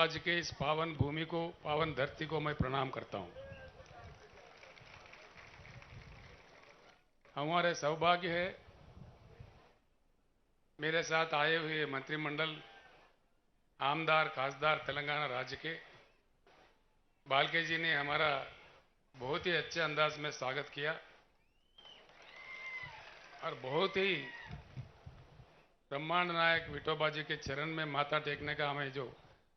राज्य के इस पावन भूमि को, पावन धरती को मैं प्रणाम करता हूं। हमारे सौभाग्य है मेरे साथ आए हुए मंत्रिमंडल, आमदार खासदार तेलंगाना राज्य के बालके जी ने हमारा बहुत ही अच्छे अंदाज में स्वागत किया और बहुत ही ब्रह्मांड नायक विठोबा जी के चरण में माथा टेकने का हमें जो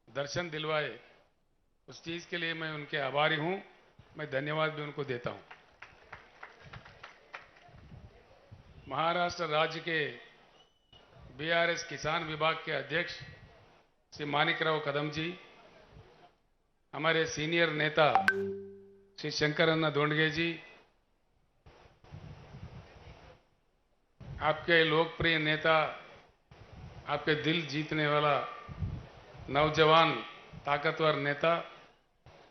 दर्शन दिलवाए, उस चीज के लिए मैं उनके आभारी हूं। मैं धन्यवाद भी उनको देता हूं। महाराष्ट्र राज्य के बीआरएस किसान विभाग के अध्यक्ष श्री मानिकराव कदम जी, हमारे सीनियर नेता श्री शंकरन्ना दोंडगे जी, आपके लोकप्रिय नेता, आपके दिल जीतने वाला नौजवान ताकतवर नेता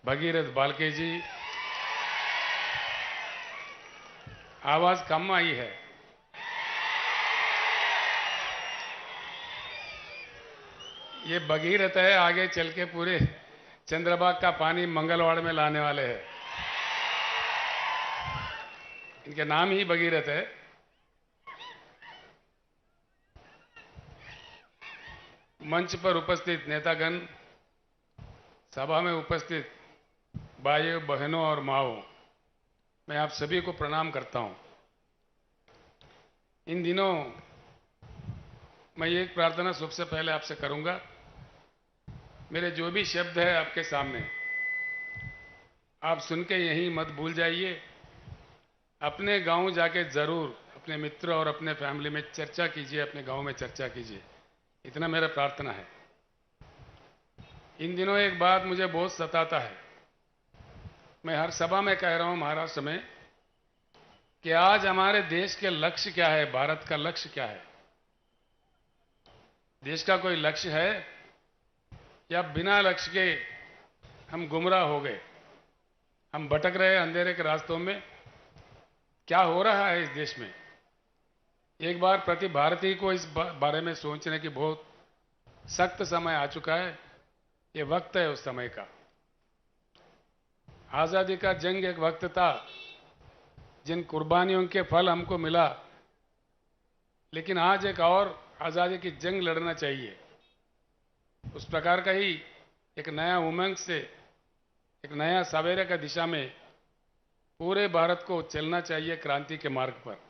भगीरथ बालके जी। आवाज कम आई है। ये भगीरथ है, आगे चल के पूरे चंद्रबाग का पानी मंगलवाड़ में लाने वाले हैं। इनके नाम ही भगीरथ है। मंच पर उपस्थित नेतागण, सभा में उपस्थित भाइयों बहनों और माओ, मैं आप सभी को प्रणाम करता हूं। इन दिनों मैं एक प्रार्थना सबसे पहले आपसे करूंगा। मेरे जो भी शब्द है आपके सामने, आप सुन के यहीं मत भूल जाइए। अपने गांव जाके जरूर अपने मित्र और अपने फैमिली में चर्चा कीजिए, अपने गांव में चर्चा कीजिए। इतना मेरा प्रार्थना है। इन दिनों एक बात मुझे बहुत सताता है। मैं हर सभा में कह रहा हूं महाराष्ट्र में कि आज हमारे देश के लक्ष्य क्या है, भारत का लक्ष्य क्या है। देश का कोई लक्ष्य है या बिना लक्ष्य के हम गुमराह हो गए, हम भटक रहे अंधेरे के रास्तों में। क्या हो रहा है इस देश में? एक बार प्रति भारतीय को इस बारे में सोचने की बहुत सख्त समय आ चुका है। ये वक्त है उस समय का। आजादी का जंग एक वक्त था, जिन कुर्बानियों के फल हमको मिला, लेकिन आज एक और आजादी की जंग लड़ना चाहिए। उस प्रकार का ही एक नया उमंग से, एक नया सवेरे का दिशा में पूरे भारत को चलना चाहिए क्रांति के मार्ग पर।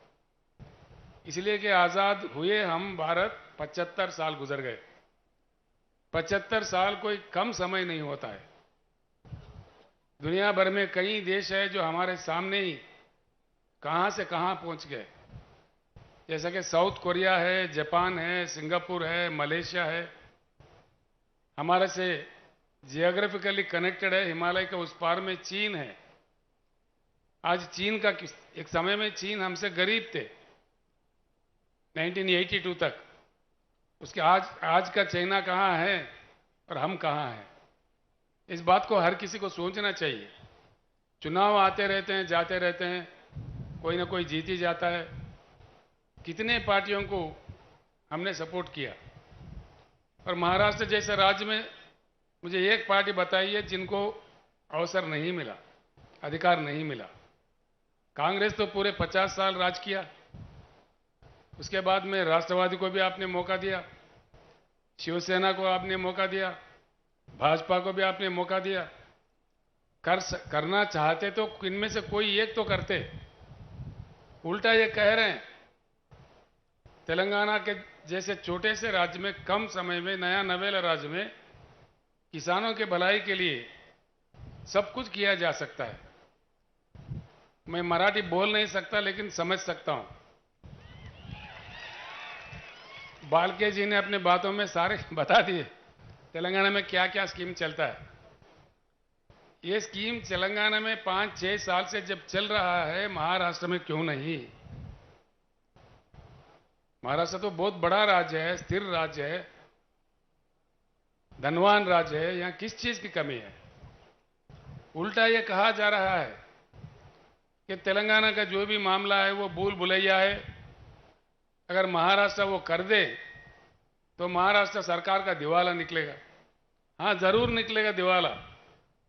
इसलिए कि आजाद हुए हम भारत 75 साल गुजर गए। 75 साल कोई कम समय नहीं होता है। दुनिया भर में कई देश है जो हमारे सामने ही कहां से कहां पहुंच गए। जैसा कि साउथ कोरिया है, जापान है, सिंगापुर है, मलेशिया है। हमारे से जियोग्राफिकली कनेक्टेड है, हिमालय के उस पार में चीन है। आज चीन का एक समय में चीन हमसे गरीब थे 1982 तक। उसके आज का चाइना कहां है और हम कहां हैं? इस बात को हर किसी को सोचना चाहिए। चुनाव आते रहते हैं, जाते रहते हैं, कोई ना कोई जीत ही जाता है। कितने पार्टियों को हमने सपोर्ट किया, और महाराष्ट्र जैसे राज्य में मुझे एक पार्टी बताइए जिनको अवसर नहीं मिला, अधिकार नहीं मिला। कांग्रेस तो पूरे 50 साल राज किया। उसके बाद में राष्ट्रवादी को भी आपने मौका दिया, शिवसेना को आपने मौका दिया, भाजपा को भी आपने मौका दिया। करना चाहते तो इनमें से कोई एक तो करते। उल्टा ये कह रहे हैं तेलंगाना के जैसे छोटे से राज्य में कम समय में, नया नवेला राज्य में किसानों के भलाई के लिए सब कुछ किया जा सकता है। मैं मराठी बोल नहीं सकता लेकिन समझ सकता हूं। बालके जी ने अपने बातों में सारे बता दिए तेलंगाना में क्या क्या स्कीम चलता है। ये स्कीम तेलंगाना में 5-6 साल से जब चल रहा है, महाराष्ट्र में क्यों नहीं? महाराष्ट्र तो बहुत बड़ा राज्य है, स्थिर राज्य है, धनवान राज्य है। यहां किस चीज की कमी है? उल्टा ये कहा जा रहा है कि तेलंगाना का जो भी मामला है वो भूल भुलैया है। अगर महाराष्ट्र वो कर दे तो महाराष्ट्र सरकार का दिवाला निकलेगा। हाँ, जरूर निकलेगा दिवाला,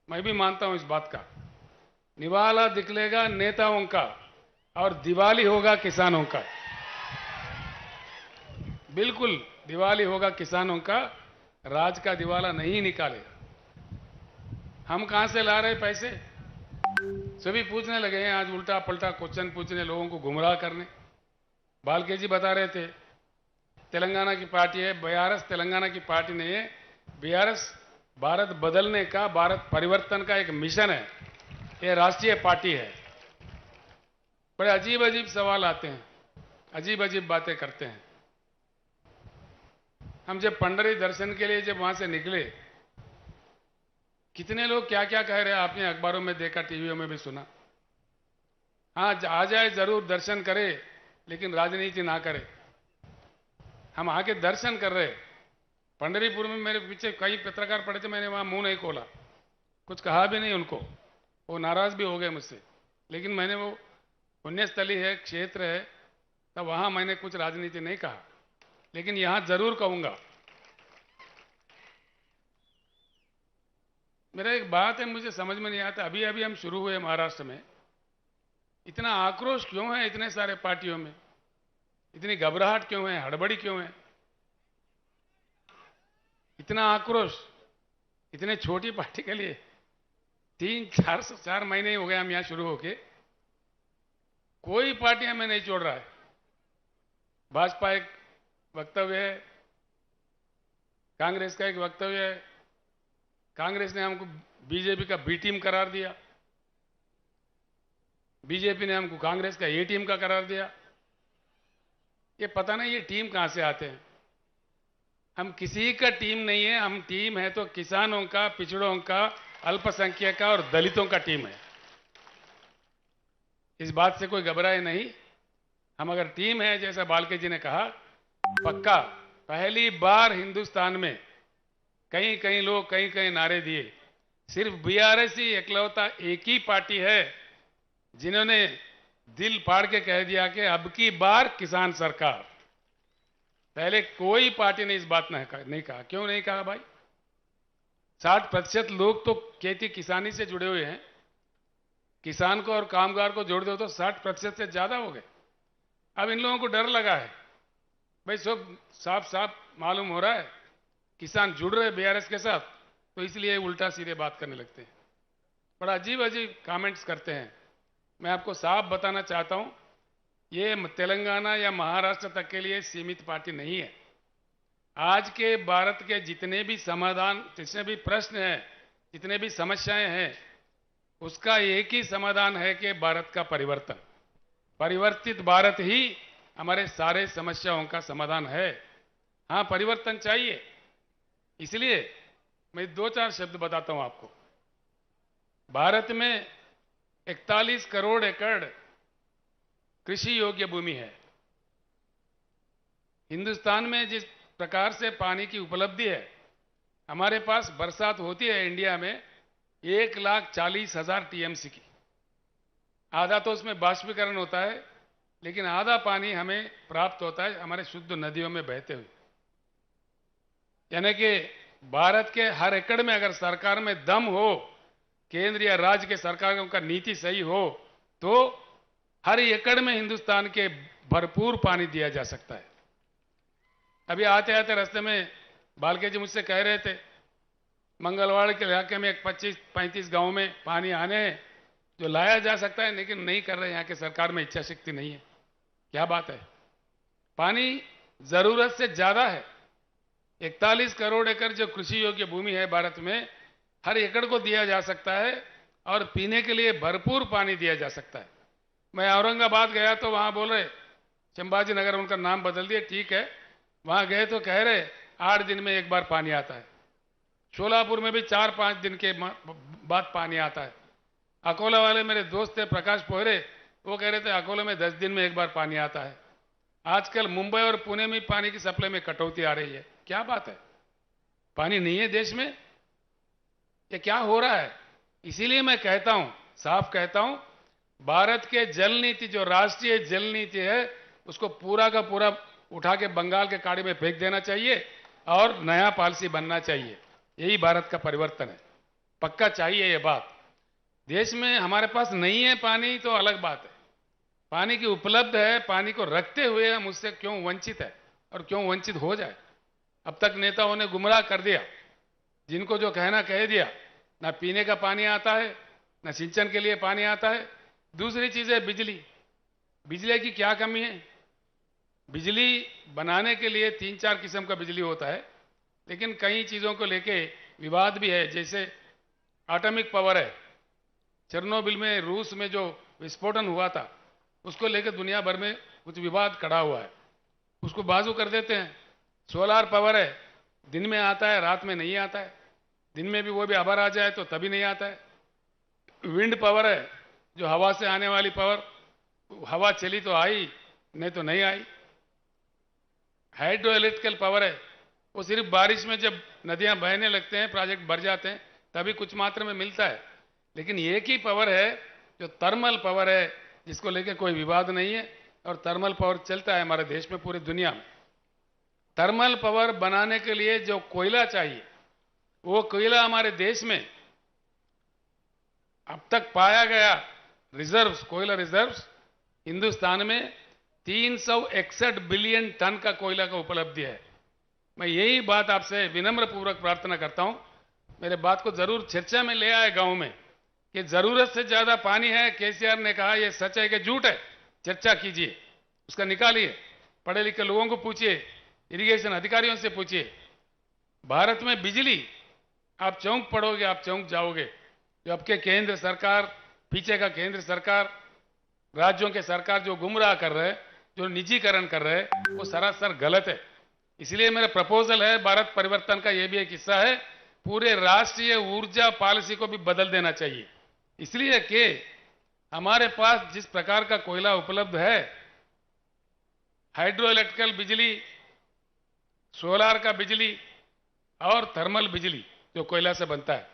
मैं भी मानता हूं इस बात का। निवाला निकलेगा नेताओं का और दिवाली होगा किसानों का। बिल्कुल दिवाली होगा किसानों का, राज का दिवाला नहीं निकालेगा। हम कहां से ला रहे पैसे, सभी पूछने लगे हैं आज, उल्टा पलटा क्वेश्चन पूछने, लोगों को गुमराह करने। बालके जी बता रहे थे तेलंगाना की पार्टी है, बीआरएस तेलंगाना की पार्टी नहीं है। बीआरएस भारत बदलने का, भारत परिवर्तन का एक मिशन है, ये राष्ट्रीय पार्टी है। बड़े अजीब अजीब सवाल आते हैं, अजीब अजीब बातें करते हैं। हम जब पंडरी दर्शन के लिए जब वहां से निकले, कितने लोग क्या क्या कह रहे हैं, आपने अखबारों में देखा, टीवियों में भी सुना। हाँ, आ जाए जरूर, दर्शन करे, लेकिन राजनीति ना करे। हम आके दर्शन कर रहे। पंडरीपुर में मेरे पीछे कई पत्रकार पड़े थे, मैंने वहां मुंह नहीं खोला, कुछ कहा भी नहीं उनको, वो नाराज भी हो गए मुझसे। लेकिन मैंने, वो पुण्यस्थली है, क्षेत्र है, तब वहां मैंने कुछ राजनीति नहीं कहा, लेकिन यहां जरूर कहूंगा। मेरा एक बात है, मुझे समझ में नहीं आता, अभी अभी हम शुरू हुए महाराष्ट्र में, इतना आक्रोश क्यों है इतने सारे पार्टियों में, इतनी घबराहट क्यों है, हड़बड़ी क्यों है, इतना आक्रोश इतने छोटी पार्टी के लिए। 4 महीने ही हो गए हम यहां शुरू होके, कोई पार्टी हमें नहीं छोड़ रहा है। भाजपा एक वक्तव्य है, कांग्रेस का एक वक्तव्य है, कांग्रेस ने हमको बीजेपी का बी टीम करार दिया, बीजेपी ने हमको कांग्रेस का ए टीम का करार दिया। ये पता नहीं ये टीम कहां से आते हैं। हम किसी का टीम नहीं है, हम टीम है तो किसानों का, पिछड़ों का, अल्पसंख्यक का और दलितों का टीम है। इस बात से कोई घबराए नहीं। हम अगर टीम है, जैसा बालके जी ने कहा, पक्का पहली बार हिंदुस्तान में कहीं कहीं लोग कहीं कहीं नारे दिए, सिर्फ बीआरएस ही इकलौता एक ही पार्टी है जिन्होंने दिल फाड़ के कह दिया कि अब की बार किसान सरकार। पहले कोई पार्टी ने इस बात नहीं कहा। क्यों नहीं कहा भाई? 60% लोग तो खेती किसानी से जुड़े हुए हैं। किसान को और कामगार को जोड़ दो तो 60% से ज्यादा हो गए। अब इन लोगों को डर लगा है भाई, सब साफ साफ मालूम हो रहा है किसान जुड़ रहे बीआरएस के साथ, तो इसलिए उल्टा सीधे बात करने लगते हैं, बड़ा अजीब अजीब कमेंट्स करते हैं। मैं आपको साफ बताना चाहता हूं, ये तेलंगाना या महाराष्ट्र तक के लिए सीमित पार्टी नहीं है। आज के भारत के जितने भी समाधान, जितने भी प्रश्न हैं, जितने भी समस्याएं हैं, उसका एक ही समाधान है कि भारत का परिवर्तन। परिवर्तित भारत ही हमारे सारे समस्याओं का समाधान है। हां, परिवर्तन चाहिए। इसलिए मैं 2-4 शब्द बताता हूं आपको। भारत में 41 करोड़ एकड़ कृषि योग्य भूमि है। हिंदुस्तान में जिस प्रकार से पानी की उपलब्धि है, हमारे पास बरसात होती है इंडिया में 1,40,000 टीएमसी की। आधा तो उसमें बाष्पीकरण होता है, लेकिन आधा पानी हमें प्राप्त होता है हमारे शुद्ध नदियों में बहते हुए। यानी कि भारत के हर एकड़ में अगर सरकार में दम हो, केंद्र या राज्य के सरकारों का नीति सही हो, तो हर एकड़ में हिंदुस्तान के भरपूर पानी दिया जा सकता है। अभी आते आते रास्ते में बालके जी मुझसे कह रहे थे, मंगलवाड़ के इलाके में एक 25-35 गांव में पानी आने हैं, जो लाया जा सकता है, लेकिन नहीं कर रहे। यहां के सरकार में इच्छा शक्ति नहीं है। क्या बात है? पानी जरूरत से ज्यादा है। 41 करोड़ एकड़ जो कृषि योग्य भूमि है भारत में, हर एकड़ को दिया जा सकता है और पीने के लिए भरपूर पानी दिया जा सकता है। मैं औरंगाबाद गया तो वहां बोल रहे, संभाजी नगर उनका नाम बदल दिए, ठीक है, वहां गए तो कह रहे 8 दिन में एक बार पानी आता है। शोलापुर में भी 4-5 दिन के बाद पानी आता है। अकोला वाले मेरे दोस्त थे प्रकाश पोहरे, वो कह रहे थे अकोला में 10 दिन में एक बार पानी आता है। आजकल मुंबई और पुणे में पानी की सप्लाई में कटौती आ रही है। क्या बात है? पानी नहीं है देश में? ये क्या हो रहा है? इसीलिए मैं कहता हूं, साफ कहता हूं, भारत के जल नीति, जो राष्ट्रीय जल नीति है, उसको पूरा का पूरा उठा के बंगाल के खाड़ी में फेंक देना चाहिए और नया पॉलिसी बनना चाहिए। यही भारत का परिवर्तन है। पक्का चाहिए ये बात। देश में हमारे पास नहीं है पानी तो अलग बात है, पानी की उपलब्ध है, पानी को रखते हुए हम उससे क्यों वंचित है और क्यों वंचित हो जाए। अब तक नेताओं ने गुमराह कर दिया, जिनको जो कहना कह दिया। ना पीने का पानी आता है, ना सिंचन के लिए पानी आता है। दूसरी चीज है बिजली। बिजली की क्या कमी है? बिजली बनाने के लिए 3-4 किस्म का बिजली होता है, लेकिन कई चीजों को लेके विवाद भी है। जैसे एटॉमिक पावर है, चेरनोबिल में रूस में जो विस्फोटन हुआ था उसको लेकर दुनिया भर में कुछ विवाद खड़ा हुआ है, उसको बाजू कर देते हैं। सोलार पावर है, दिन में आता है रात में नहीं आता है, दिन में भी वो भी अबर आ जाए तो तभी नहीं आता है। विंड पावर है, जो हवा से आने वाली पावर, हवा चली तो आई नहीं तो नहीं आई। हाइड्रो इलेक्ट्रिकल पावर है, वो सिर्फ बारिश में जब नदियां बहने लगते हैं, प्रोजेक्ट भर जाते हैं, तभी कुछ मात्रा में मिलता है। लेकिन एक ही पावर है जो थर्मल पावर है, जिसको लेकर कोई विवाद नहीं है, और थर्मल पावर चलता है हमारे देश में, पूरी दुनिया में। थर्मल पावर बनाने के लिए जो कोयला चाहिए, वो कोयला हमारे देश में अब तक पाया गया रिजर्व्स, कोयला रिजर्व्स हिंदुस्तान में 361 बिलियन टन का कोयला का उपलब्धि है। मैं यही बात आपसे विनम्र पूर्वक प्रार्थना करता हूं, मेरे बात को जरूर चर्चा में ले आए गांव में, कि जरूरत से ज्यादा पानी है। केसीआर ने कहा यह सच है कि झूठ है, चर्चा कीजिए, उसका निकालिए, पढ़े लिखे लोगों को पूछिए, इरिगेशन अधिकारियों से पूछिए। भारत में बिजली, आप चौंक पड़ोगे, आप चौंक जाओगे। जो आपके केंद्र सरकार, पीछे का केंद्र सरकार, राज्यों के सरकार जो गुमराह कर रहे हैं, जो निजीकरण कर रहे हैं, वो सरासर गलत है। इसलिए मेरा प्रपोजल है, भारत परिवर्तन का यह भी एक हिस्सा है, पूरे राष्ट्रीय ऊर्जा पॉलिसी को भी बदल देना चाहिए। इसलिए कि हमारे पास जिस प्रकार का कोयला उपलब्ध है, हाइड्रो इलेक्ट्रिकल बिजली, सोलार का बिजली और थर्मल बिजली जो कोयला से बनता है,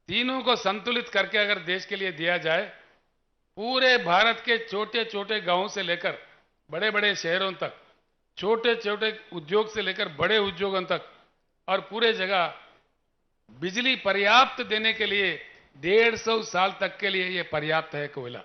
तीनों को संतुलित करके अगर देश के लिए दिया जाए, पूरे भारत के छोटे छोटे गांवों से लेकर बड़े बड़े शहरों तक, छोटे छोटे उद्योग से लेकर बड़े उद्योगों तक, और पूरे जगह बिजली पर्याप्त देने के लिए 150 साल तक के लिए यह पर्याप्त है कोयला।